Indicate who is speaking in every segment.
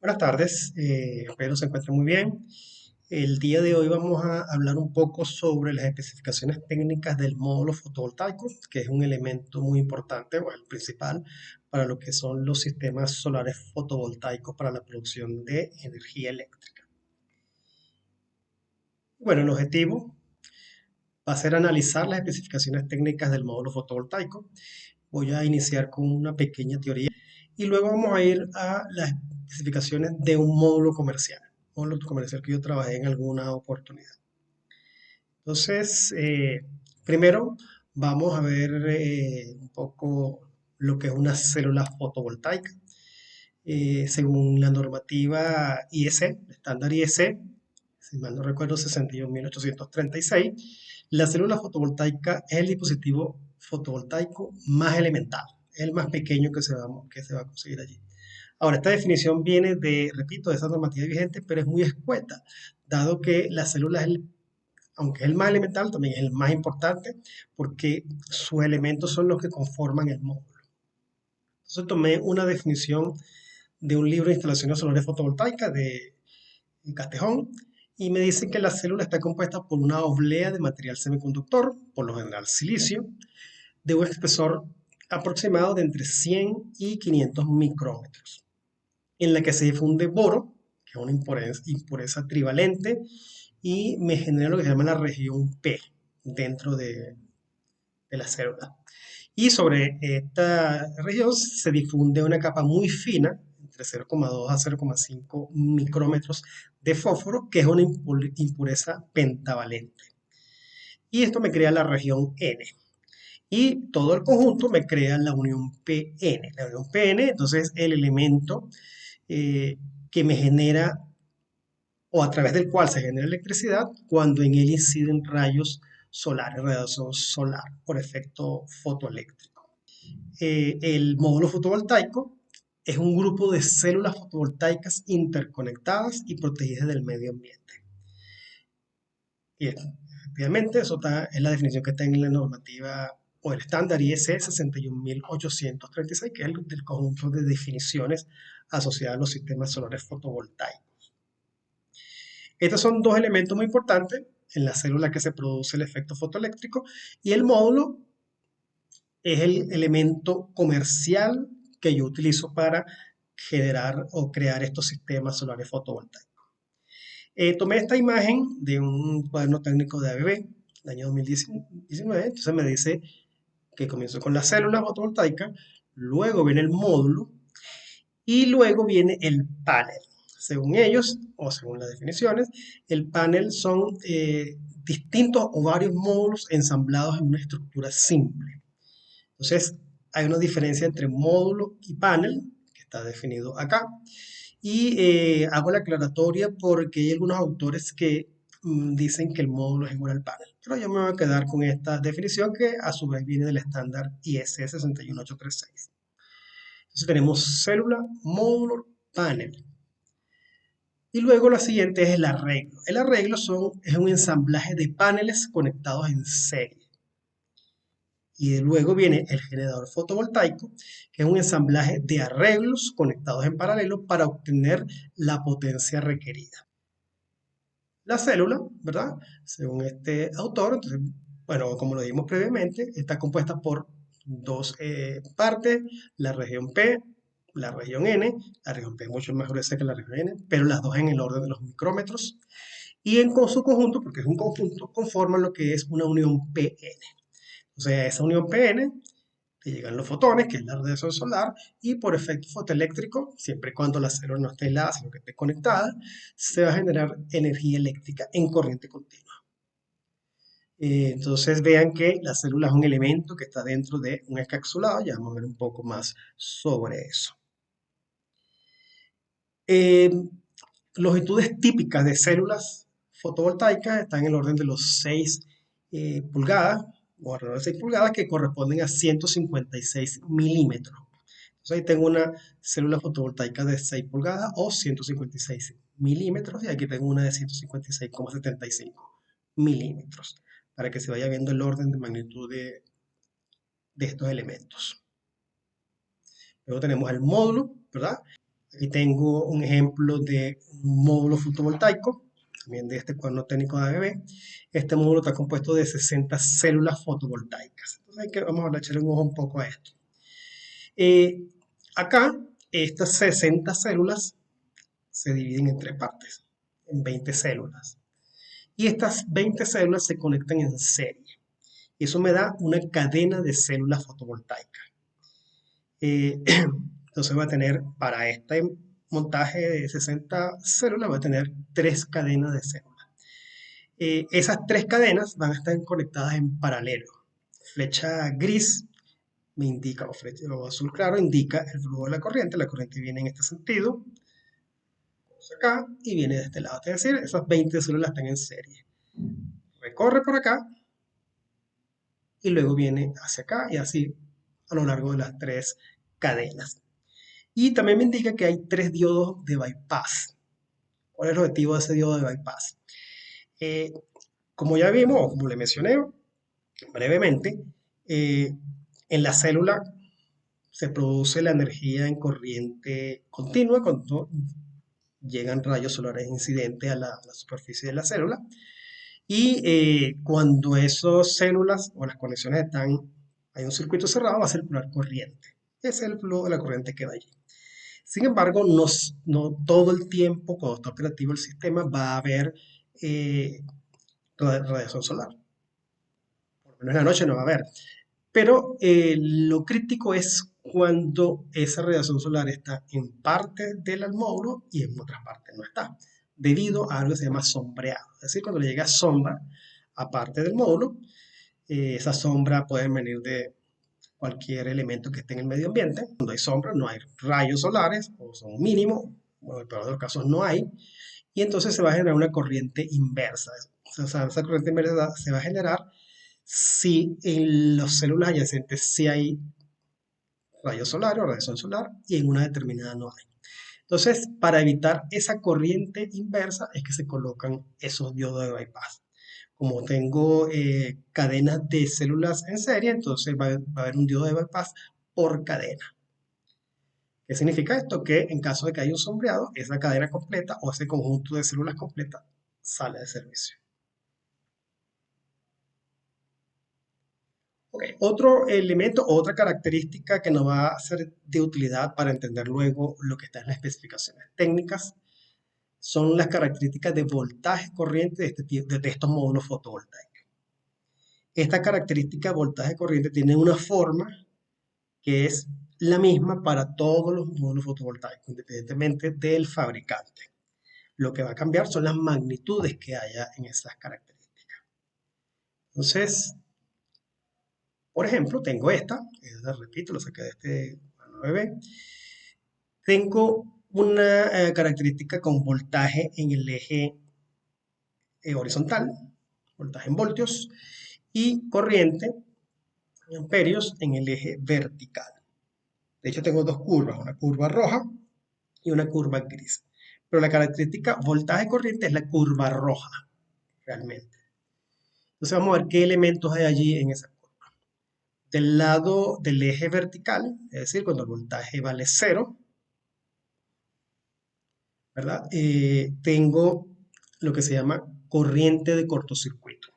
Speaker 1: Buenas tardes, espero se encuentren muy bien. El día de hoy vamos a hablar un poco sobre las especificaciones técnicas del módulo fotovoltaico, que es un elemento muy importante o el principal para lo que son los sistemas solares fotovoltaicos para la producción de energía eléctrica. Bueno, el objetivo va a ser analizar las especificaciones técnicas del módulo fotovoltaico. Voy a iniciar con una pequeña teoría y luego vamos a ir a las especificaciones de un módulo comercial que yo trabajé en alguna oportunidad. Entonces, primero vamos a ver un poco lo que es una célula fotovoltaica. Según la normativa IEC, estándar IEC, si mal no recuerdo, 61.836, la célula fotovoltaica es el dispositivo fotovoltaico más elemental, el más pequeño que se va a conseguir allí. Ahora, esta definición viene de, repito, de esa normativa vigente, pero es muy escueta, dado que la célula es aunque es el más elemental, también es el más importante, porque sus elementos son los que conforman el módulo. Entonces tomé una definición de un libro de instalaciones solares fotovoltaicas de Castejón, y me dicen que la célula está compuesta por una oblea de material semiconductor, por lo general silicio, de un espesor aproximado de entre 100 y 500 micrómetros, en la que se difunde boro, que es una impureza trivalente, y me genera lo que se llama la región P dentro de la célula. Y sobre esta región se difunde una capa muy fina, entre 0,2 a 0,5 micrómetros de fósforo, que es una impureza pentavalente. Y esto me crea la región N. Y todo el conjunto me crea la unión PN. La unión PN, entonces, el elemento eh, que me genera o a través del cual se genera electricidad cuando en él inciden rayos solares, radiación solar por efecto fotoeléctrico. El módulo fotovoltaico es un grupo de células fotovoltaicas interconectadas y protegidas del medio ambiente. Y efectivamente, es la definición que está en la normativa o el estándar IEC 61836, que es el del conjunto de definiciones asociadas a los sistemas solares fotovoltaicos. Estos son dos elementos muy importantes en la célula que se produce el efecto fotoeléctrico, y el módulo es el elemento comercial que yo utilizo para generar o crear estos sistemas solares fotovoltaicos. Tomé esta imagen de un cuaderno técnico de ABB del año 2019. Entonces me dice que comienzo con la célula fotovoltaica, luego viene el módulo y luego viene el panel. Según ellos, o según las definiciones, el panel son distintos o varios módulos ensamblados en una estructura simple. Entonces, hay una diferencia entre módulo y panel, que está definido acá. Y hago la aclaratoria porque hay algunos autores que dicen que el módulo es igual al panel. Pero yo me voy a quedar con esta definición que a su vez viene del estándar IEC 61836. Entonces tenemos célula, módulo, panel. Y luego la siguiente es el arreglo. El arreglo es un ensamblaje de paneles conectados en serie. Y de luego viene el generador fotovoltaico, que es un ensamblaje de arreglos conectados en paralelo para obtener la potencia requerida. La célula, ¿verdad? Según este autor, entonces, bueno, como lo dijimos previamente, está compuesta por dos partes, la región P, la región N. La región P es mucho más gruesa que la región N, pero las dos en el orden de los micrómetros. Y con su conjunto, porque es un conjunto, conforman lo que es una unión PN. O sea, esa unión PN te llegan los fotones, que es la radiación solar, y por efecto fotoeléctrico, siempre y cuando la célula no esté helada, sino que esté conectada, se va a generar energía eléctrica en corriente continua. Entonces vean que la célula es un elemento que está dentro de un encapsulado. Ya vamos a ver un poco más sobre eso. Eh, Longitudes típicas de células fotovoltaicas están en el orden de los 6 pulgadas o alrededor de 6 pulgadas, que corresponden a 156 milímetros. Entonces ahí tengo una célula fotovoltaica de 6 pulgadas o 156 milímetros, y aquí tengo una de 156,75 milímetros, para que se vaya viendo el orden de magnitud de estos elementos. Luego tenemos el módulo, ¿verdad? Aquí tengo un ejemplo de un módulo fotovoltaico, también de este cuaderno técnico de ABB. Este módulo está compuesto de 60 células fotovoltaicas. Entonces vamos a echarle un ojo un poco a esto. Eh, Acá, estas 60 células se dividen en tres partes, en 20 células. Y estas 20 células se conectan en serie. Y eso me da una cadena de células fotovoltaicas. Eh, entonces voy a tener para este montaje de 60 células, voy a tener tres cadenas de células. Esas tres cadenas van a estar conectadas en paralelo. Flecha gris me indica, o azul claro indica el flujo de la corriente viene en este sentido, acá y viene de este lado, es decir, esas 20 células están en serie. Recorre por acá y luego viene hacia acá y así a lo largo de las tres cadenas. Y también me indica que hay tres diodos de bypass. ¿Cuál es el objetivo de ese diodo de bypass? Eh, Como ya vimos, o como le mencioné brevemente, en la célula se produce la energía en corriente continua cuando llegan rayos solares incidentes a la superficie de la célula. Y cuando esas células o las conexiones están, hay un circuito cerrado, va a circular corriente. Ese es el flujo de la corriente que va allí. Sin embargo, no todo el tiempo, cuando está operativo el sistema, va a haber eh, radiación solar. Por lo menos en la noche no va a haber. Pero lo crítico es cuando esa radiación solar está en parte del módulo y en otras partes no está, debido a algo que se llama sombreado. Es decir, cuando le llega sombra a parte del módulo, esa sombra puede venir de cualquier elemento que esté en el medio ambiente. Cuando hay sombra no hay rayos solares o son mínimos, o en el peor de los casos no hay, y entonces se va a generar una corriente inversa. O sea, esa corriente inversa se va a generar si en las células adyacentes sí hay rayos solares o radiación solar y en una determinada no hay. Entonces, para evitar esa corriente inversa es que se colocan esos diodos de bypass. Como tengo cadenas de células en serie, entonces va a haber un diodo de bypass por cadena. ¿Qué significa esto? Que en caso de que haya un sombreado, esa cadena completa o ese conjunto de células completa sale de servicio. Okay. Otro elemento, otra característica que nos va a ser de utilidad para entender luego lo que está en las especificaciones técnicas son las características de voltaje corriente de estos módulos fotovoltaicos. Esta característica de voltaje corriente tiene una forma que es la misma para todos los módulos fotovoltaicos, independientemente del fabricante. Lo que va a cambiar son las magnitudes que haya en esas características. Entonces, por ejemplo, tengo esta, repito, lo saqué de este 9. Tengo una característica con voltaje en el eje horizontal, voltaje en voltios, y corriente en amperios en el eje vertical. De hecho, tengo dos curvas, una curva roja y una curva gris. Pero la característica voltaje-corriente es la curva roja, realmente. Entonces vamos a ver qué elementos hay allí en esa curva. Del lado del eje vertical, es decir, cuando el voltaje vale 0, ¿verdad? Tengo lo que se llama corriente de cortocircuito.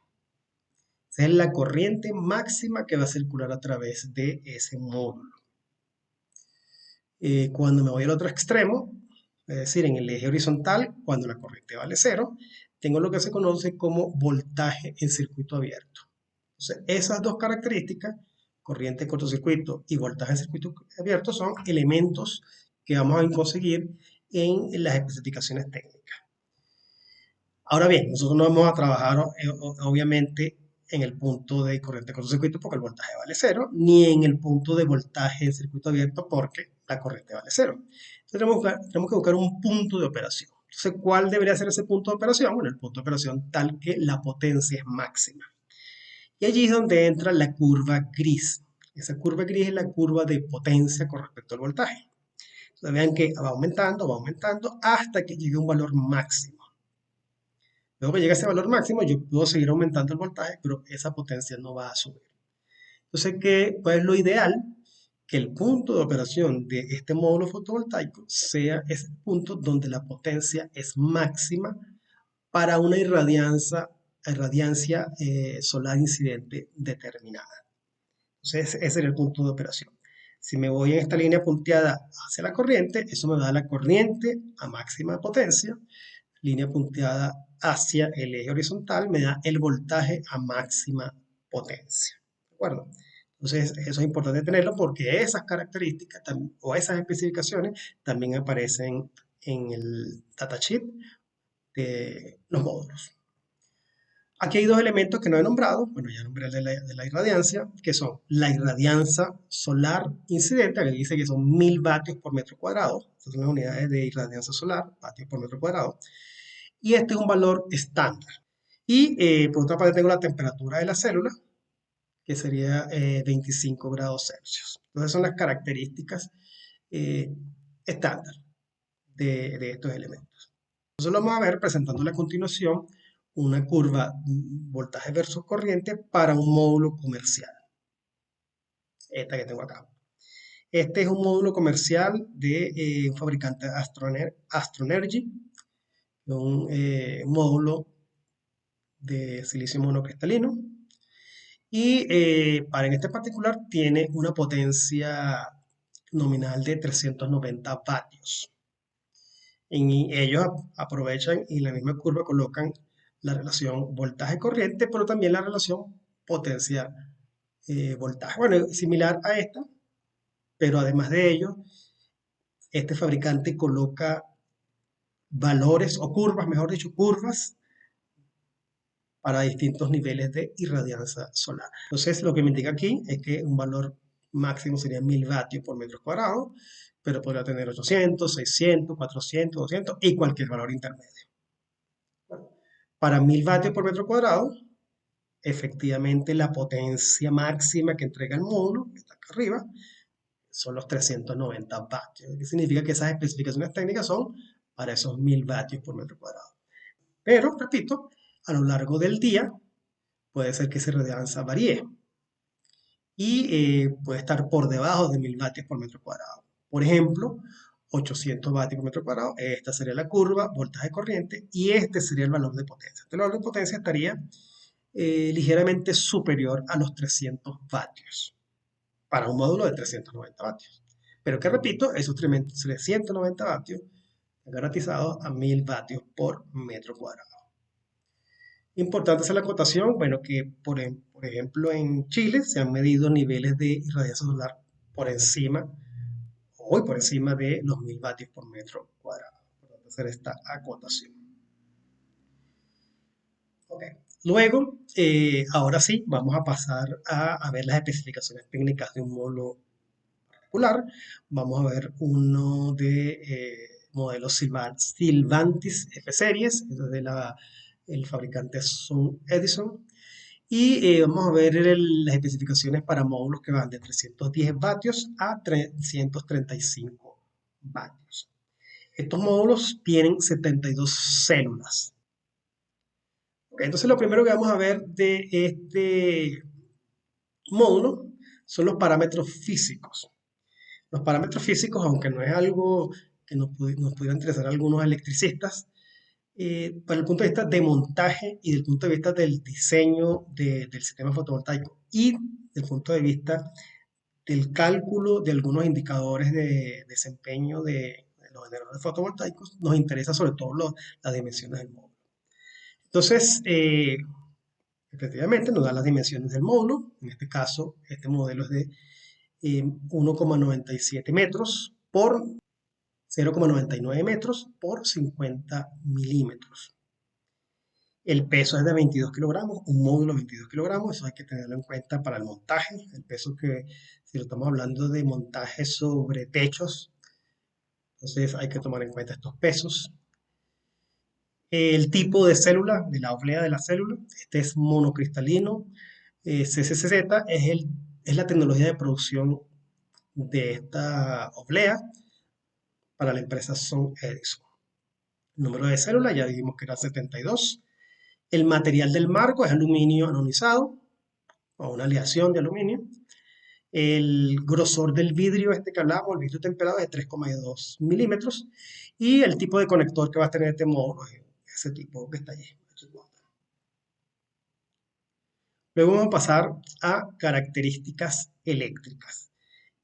Speaker 1: Esa es la corriente máxima que va a circular a través de ese módulo. Cuando me voy al otro extremo, es decir, en el eje horizontal, cuando la corriente vale 0, tengo lo que se conoce como voltaje en circuito abierto. Entonces, esas dos características, corriente en cortocircuito y voltaje en circuito abierto, son elementos que vamos a conseguir en las especificaciones técnicas. Ahora bien, nosotros no vamos a trabajar obviamente en el punto de corriente cortocircuito porque el voltaje vale 0, ni en el punto de voltaje en circuito abierto porque la corriente vale 0. Entonces tenemos que buscar un punto de operación. Entonces, ¿cuál debería ser ese punto de operación? Bueno, el punto de operación tal que la potencia es máxima. Y allí es donde entra la curva gris. Esa curva gris es la curva de potencia con respecto al voltaje. Entonces vean que va aumentando hasta que llegue a un valor máximo. Luego que llegue a ese valor máximo, yo puedo seguir aumentando el voltaje, pero esa potencia no va a subir. Entonces, ¿cuál es lo ideal? que el punto de operación de este módulo fotovoltaico sea ese punto donde la potencia es máxima para una irradiancia solar incidente determinada. Entonces, ese sería el punto de operación. Si me voy en esta línea punteada hacia la corriente, eso me da la corriente a máxima potencia. Línea punteada hacia el eje horizontal me da el voltaje a máxima potencia. ¿De acuerdo? Entonces, eso es importante tenerlo porque esas características o esas especificaciones también aparecen en el datasheet de los módulos. Aquí hay dos elementos que no he nombrado, bueno, ya nombré el de la irradiancia, que son la irradianza solar incidente, que dice que son 1000 vatios por metro cuadrado, estas son las unidades de irradianza solar, vatios por metro cuadrado, y este es un valor estándar. Y por otra parte tengo la temperatura de la célula, que sería 25 grados Celsius. Entonces son las características eh, estándar de estos elementos. Entonces lo vamos a ver presentándole a continuación una curva voltaje versus corriente para un módulo comercial. Esta que tengo acá. Este es un módulo comercial de un fabricante Astroenergy, un módulo de silicio monocristalino. Y para en este particular tiene una potencia nominal de 390 vatios. Y ellos aprovechan y en la misma curva colocan la relación voltaje-corriente, pero también la relación potencia-voltaje. Bueno, similar a esta, pero además de ello, este fabricante coloca valores o curvas, mejor dicho, curvas para distintos niveles de irradianza solar. Entonces, lo que me indica aquí es que un valor máximo sería 1000 vatios por metro cuadrado, pero podría tener 800, 600, 400, 200 y cualquier valor intermedio. Para 1000 vatios por metro cuadrado, efectivamente la potencia máxima que entrega el módulo, que está acá arriba, son los 390 vatios. ¿Qué significa? Que esas especificaciones técnicas son para esos 1000 vatios por metro cuadrado. Pero, repito, a lo largo del día puede ser que esa irradianza varíe y puede estar por debajo de 1000 vatios por metro cuadrado. Por ejemplo, 800 vatios por metro cuadrado, esta sería la curva, voltaje corriente, y este sería el valor de potencia. El valor de potencia estaría ligeramente superior a los 300 vatios para un módulo de 390 vatios. Pero que repito, esos 390 vatios garantizados a 1000 vatios por metro cuadrado. Importante hacer la acotación, bueno, que por ejemplo en Chile se han medido niveles de irradiación solar por encima, hoy por encima de los 1000 vatios por metro cuadrado. Importante hacer esta acotación. Ok. Luego, ahora sí, vamos a pasar a ver las especificaciones técnicas de un módulo particular. Vamos a ver uno de modelos Sylvantis F-Series, de el fabricante Sun Edison. Y vamos a ver las especificaciones para módulos que van de 310 vatios a 335 vatios. Estos módulos tienen 72 células. Okay, entonces lo primero que vamos a ver de este módulo son los parámetros físicos. Los parámetros físicos, aunque no es algo que nos pudiera interesar a algunos electricistas, para el punto de vista de montaje y del punto de vista del diseño del sistema fotovoltaico y del punto de vista del cálculo de algunos indicadores de desempeño de los generadores fotovoltaicos, nos interesa sobre todo las dimensiones del módulo. Entonces, efectivamente nos da las dimensiones del módulo. En este caso, este modelo es de 1,97 metros por 0,99 metros por 50 milímetros. El peso es de 22 kilogramos, un módulo de 22 kilogramos, eso hay que tenerlo en cuenta para el montaje. El peso que, si lo estamos hablando de montaje sobre techos, entonces hay que tomar en cuenta estos pesos. El tipo de célula, de la oblea de la célula, este es monocristalino. CCCZ es la tecnología de producción de esta oblea para la empresa Sun Edison. El número de células ya dijimos que era 72. El material del marco es aluminio anodizado o una aleación de aluminio. El grosor del vidrio este que hablábamos, el vidrio temperado, es de 3,2 milímetros. Y el tipo de conector que va a tener este módulo es ese tipo que está allí. Luego vamos a pasar a características eléctricas.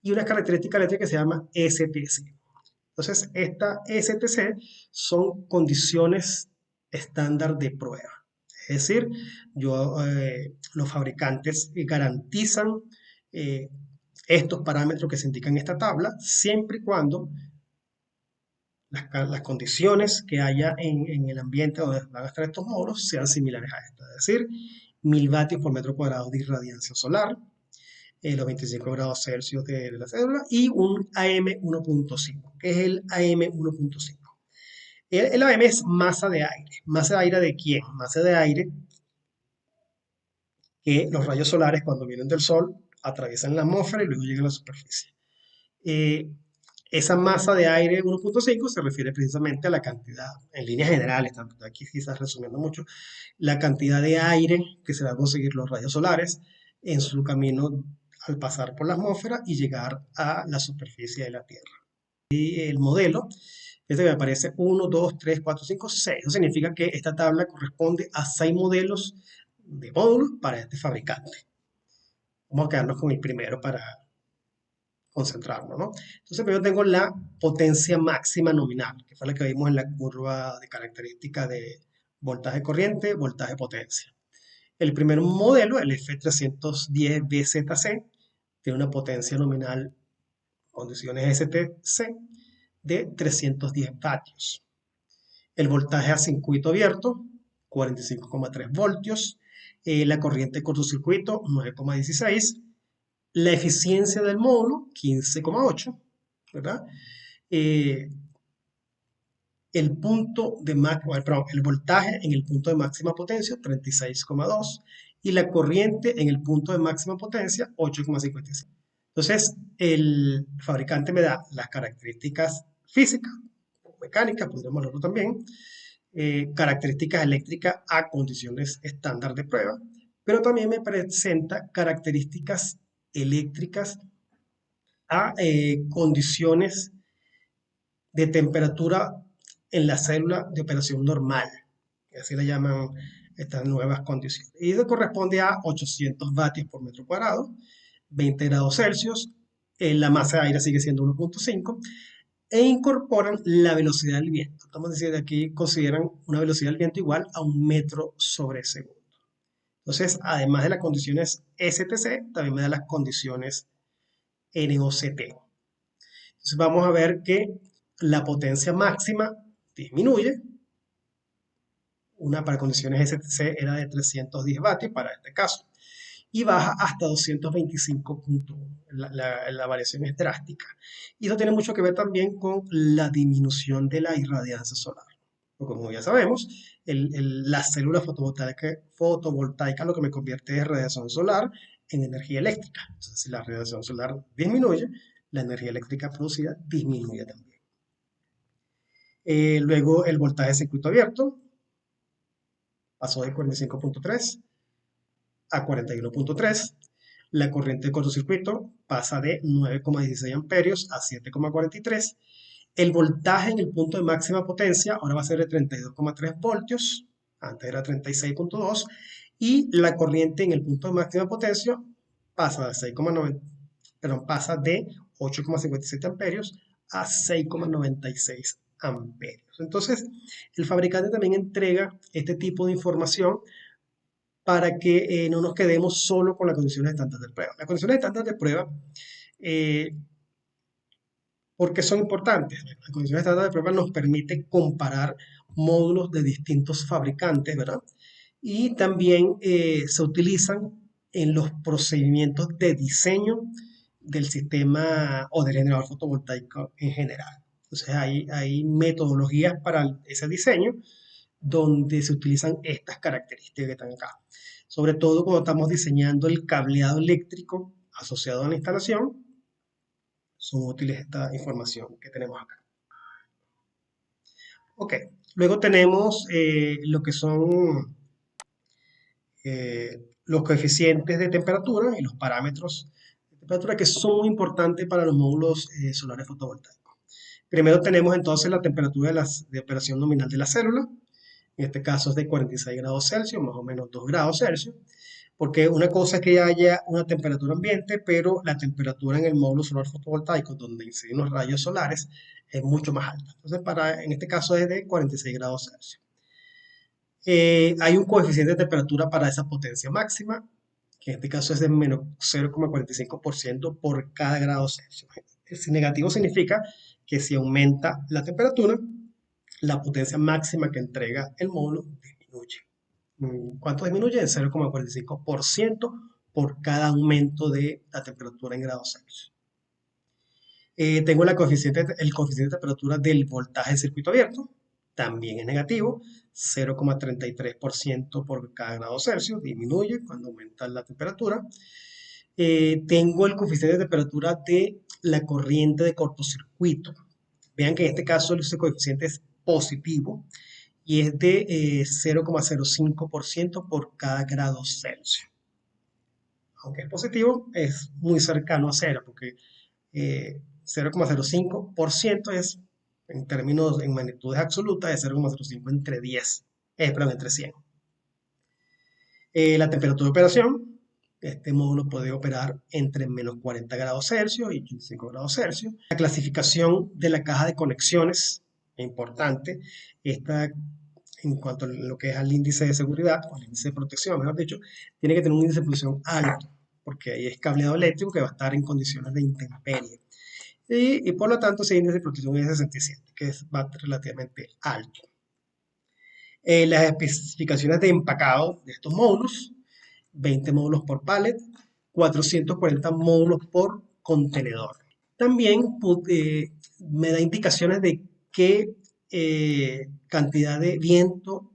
Speaker 1: Y una característica eléctrica que se llama STC. Entonces, esta STC son condiciones estándar de prueba. Es decir, los fabricantes garantizan eh, estos parámetros que se indican en esta tabla, siempre y cuando las condiciones que haya en el ambiente donde van a estar estos módulos sean similares a estas. Es decir, 1000 vatios por metro cuadrado de irradiancia solar, los 25 grados Celsius de la célula y un AM 1.5. ¿Qué es el AM 1.5? El AM es masa de aire. ¿Masa de aire de quién? Masa de aire que los rayos solares cuando vienen del sol atraviesan la atmósfera y luego llegan a la superficie. Eh, esa masa de aire 1.5 se refiere precisamente a la cantidad, en líneas generales, aquí quizás resumiendo mucho, la cantidad de aire que se va a conseguir los rayos solares en su camino al pasar por la atmósfera y llegar a la superficie de la Tierra. Y el modelo, este me aparece 1, 2, 3, 4, 5, 6. Eso significa que esta tabla corresponde a 6 modelos de módulos para este fabricante. Vamos a quedarnos con el primero para concentrarnos, ¿no? Entonces, primero tengo la potencia máxima nominal, que fue la que vimos en la curva de característica de voltaje corriente, voltaje potencia. El primer modelo, el F310BZC, tiene una potencia nominal, condiciones STC, de 310 vatios. El voltaje a circuito abierto, 45,3 voltios. La corriente de cortocircuito, 9,16. La eficiencia del módulo, 15,8, ¿verdad? Eh, el voltaje en el punto de máxima potencia, 36,2, y la corriente en el punto de máxima potencia, 8,55. Entonces, el fabricante me da las características físicas, o mecánicas, podríamos hablarlo también, características eléctricas a condiciones estándar de prueba, pero también me presenta características eléctricas a condiciones de temperatura en la célula de operación normal, así le llaman estas nuevas condiciones. Y eso corresponde a 800 vatios por metro cuadrado, 20 grados Celsius, la masa de aire sigue siendo 1.5 e incorporan la velocidad del viento. Estamos diciendo aquí consideran una velocidad del viento igual a 1 metro sobre segundo. Entonces, además de las condiciones STC, también me da las condiciones NOCT. Entonces vamos a ver que la potencia máxima disminuye. Una para condiciones STC era de 310 vatios para este caso. Y baja hasta 225.1. La variación es drástica. Y eso tiene mucho que ver también con la disminución de la irradiancia solar. Porque como ya sabemos, la célula fotovoltaica lo que me convierte es radiación solar en energía eléctrica. Entonces, si la radiación solar disminuye, la energía eléctrica producida disminuye también. Luego el voltaje de circuito abierto pasó de 45.3 a 41.3. La corriente de cortocircuito pasa de 9,16 amperios a 7,43. El voltaje en el punto de máxima potencia ahora va a ser de 32,3 voltios, antes era 36,2. Y la corriente en el punto de máxima potencia pasa de 6,9, perdón, pasa de 8,57 amperios a 6,96 amperios. Entonces, el fabricante también entrega este tipo de información para que no nos quedemos solo con las condiciones estándar de prueba. Las condiciones estándar de prueba, eh, ¿por qué son importantes? Las condiciones estándar de prueba nos permiten comparar módulos de distintos fabricantes, ¿verdad? Y también se utilizan en los procedimientos de diseño del sistema o del generador fotovoltaico en general. Entonces hay metodologías para ese diseño donde se utilizan estas características que están acá. Sobre todo cuando estamos diseñando el cableado eléctrico asociado a la instalación, son útiles esta información que tenemos acá. Ok, luego tenemos lo que son los coeficientes de temperatura y los parámetros Temperaturas que son muy importantes para los módulos solares fotovoltaicos. Primero tenemos entonces la temperatura de operación nominal de la célula. En este caso es de 46 grados Celsius, más o menos 2 grados Celsius. Porque una cosa es que haya una temperatura ambiente, pero la temperatura en el módulo solar fotovoltaico, donde inciden los rayos solares, es mucho más alta. Entonces, en este caso es de 46 grados Celsius. Hay un coeficiente de temperatura para esa potencia máxima, que en este caso es de menos 0,45% por cada grado Celsius. Si negativo significa que si aumenta la temperatura, la potencia máxima que entrega el módulo disminuye. ¿Cuánto disminuye? En 0,45% por cada aumento de la temperatura en grados Celsius. Tengo el coeficiente de temperatura del voltaje del circuito abierto, también es negativo, 0,33% por cada grado Celsius, disminuye cuando aumenta la temperatura. Tengo el coeficiente de temperatura de la corriente de cortocircuito. Vean que en este caso ese coeficiente es positivo y es de 0,05% por cada grado Celsius. Aunque es positivo, es muy cercano a cero, porque 0,05% es, en magnitudes absolutas, es 0,05 entre 10, perdón, entre 100. La temperatura de operación, este módulo puede operar entre menos 40 grados Celsius y 85 grados Celsius. La clasificación de la caja de conexiones es importante. Esta, en cuanto a lo que es al índice de seguridad, o al índice de protección, mejor dicho, tiene que tener un índice de protección alto, porque ahí es cableado eléctrico que va a estar en condiciones de intemperie. Y por lo tanto, ese índice de protección es 67, que es relativamente alto. Las especificaciones de empacado de estos módulos: 20 módulos por pallet, 440 módulos por contenedor. También me da indicaciones de qué cantidad de viento,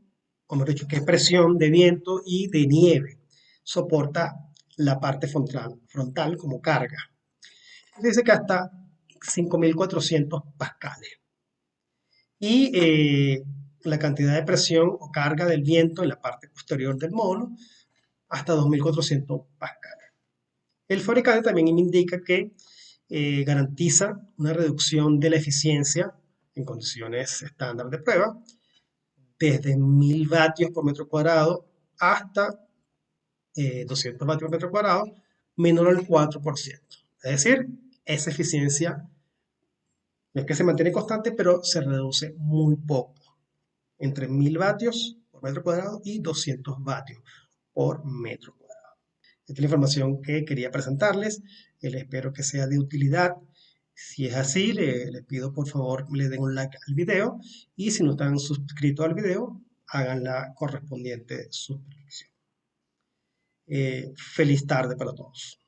Speaker 1: o mejor dicho, qué presión de viento y de nieve soporta la parte frontal como carga. Dice que hasta 5.400 pascales. Y la cantidad de presión o carga del viento en la parte posterior del módulo, hasta 2.400 pascales. El fabricante también me indica que garantiza una reducción de la eficiencia en condiciones estándar de prueba, desde 1.000 vatios por metro cuadrado hasta 200 vatios por metro cuadrado, menor al 4%. Es decir, esa eficiencia no es que se mantiene constante, pero se reduce muy poco, entre 1.000 vatios por metro cuadrado y 200 vatios por metro cuadrado. Esta es la información que quería presentarles. Espero que sea de utilidad. Si es así, les pido por favor le den un like al video, y si no están suscritos al video, hagan la correspondiente suscripción. Feliz tarde para todos.